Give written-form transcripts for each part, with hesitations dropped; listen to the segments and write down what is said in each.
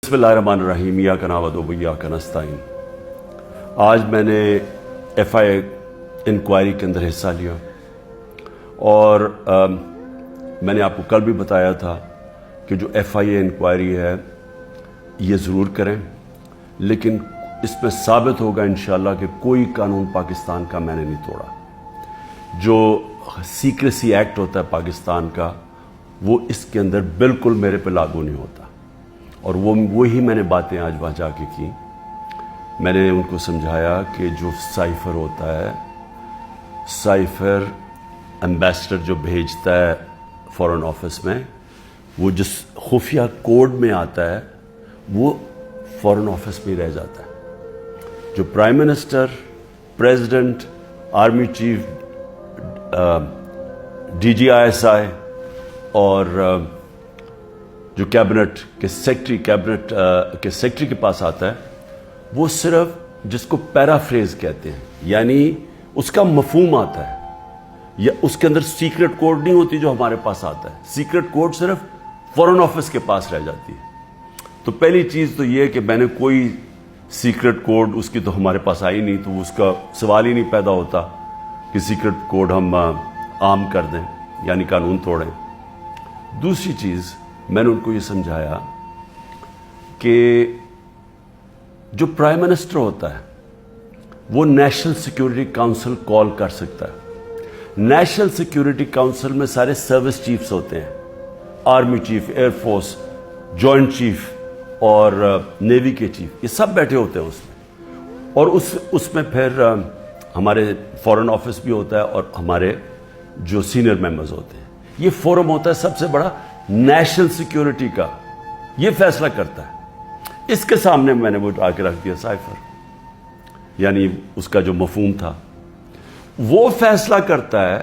बिस्मिल्लाहिर्रहमानिर्रहीम इय्याका नअबुदु व इय्याका नस्तईन। आज मैंने FI इंक्वायरी के अंदर हिस्सा लिया और मैंने आपको कल भी बताया था कि जो FI इंक्वायरी है ये ज़रूर करें, लेकिन इसमें साबित होगा इंशाअल्लाह कि कोई कानून पाकिस्तान का मैंने नहीं तोड़ा। जो सीक्रेसी एक्ट होता है पाकिस्तान का वो इसके अंदर बिल्कुल मेरे पे लागू नहीं होता, और वही मैंने बातें आज वहाँ जाके की। मैंने उनको समझाया कि जो साइफ़र होता है, साइफ़र एम्बेसडर जो भेजता है फॉरेन ऑफिस में, वो जिस खुफिया कोड में आता है वो फॉरेन ऑफिस में रह जाता है। जो prime minister, president, army chief, DGISI और जो कैबिनेट के सेक्रेटरी के पास आता है, वो सिर्फ जिसको पैराफ्रेज कहते हैं, यानी उसका मफहूम आता है, या उसके अंदर सीक्रेट कोड नहीं होती जो हमारे पास आता है। सीक्रेट कोड सिर्फ फॉरेन ऑफिस के पास रह जाती है। तो पहली चीज़ तो ये कि मैंने कोई सीक्रेट कोड उसकी तो हमारे पास आई नहीं, तो उसका सवाल ही नहीं पैदा होता कि सीक्रेट कोड हम आम कर दें, यानी कानून तोड़ें। दूसरी चीज़ मैंने उनको ये समझाया कि जो प्राइम मिनिस्टर होता है वो नेशनल सिक्योरिटी काउंसिल कॉल कर सकता है। नेशनल सिक्योरिटी काउंसिल में सारे सर्विस चीफ्स होते हैं, army chief, air force, joint chief और नेवी के चीफ, ये सब बैठे होते हैं उसमें। और उसमें फिर हमारे फॉरेन ऑफिस भी होता है और हमारे जो सीनियर मेंबर्स होते हैं। ये फोरम होता है सबसे बड़ा नेशनल सिक्योरिटी का, ये फैसला करता है। इसके सामने मैंने वो आके रख दिया साइफर, यानी उसका जो मफहूम था वो फैसला करता है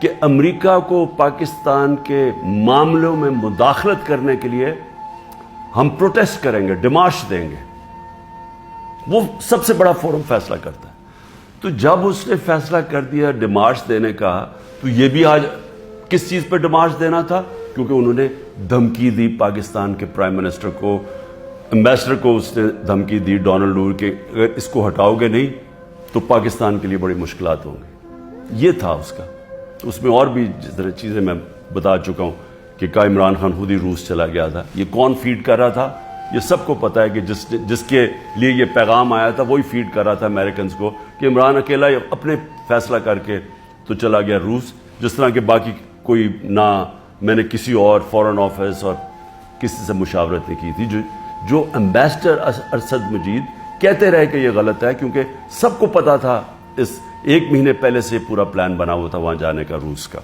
कि अमेरिका को पाकिस्तान के मामलों में मुदाखलत करने के लिए हम प्रोटेस्ट करेंगे, डिमार्च देंगे। वो सबसे बड़ा फोरम फैसला करता है। तो जब उसने फैसला कर दिया डिमार्च देने का, तो ये भी आज किस चीज पर डिमार्च देना था, क्योंकि उन्होंने धमकी दी पाकिस्तान के प्राइम मिनिस्टर को, एम्बेसडर को उसने धमकी दी डोनाल्ड नूर के, अगर इसको हटाओगे नहीं तो पाकिस्तान के लिए बड़ी मुश्किलात होंगी। ये था उसका। तो उसमें और भी जिस तरह चीज़ें मैं बता चुका हूँ कि का इमरान खान खुद ही रूस चला गया था, ये कौन फीड कर रहा था, ये सबको पता है कि जिसके लिए ये पैगाम आया था वही फीड कर रहा था अमेरिकन को कि इमरान अकेला अपने फैसला करके तो चला गया रूस, जिस तरह के बाकी कोई ना मैंने किसी और फॉरेन ऑफिस और किसी से मुशावरत नहीं की थी। जो एम्बेसडर अरशद मजीद कहते रहे कि ये गलत है, क्योंकि सबको पता था, इस 1 महीने पहले से पूरा प्लान बना हुआ था वहाँ जाने का रूस का।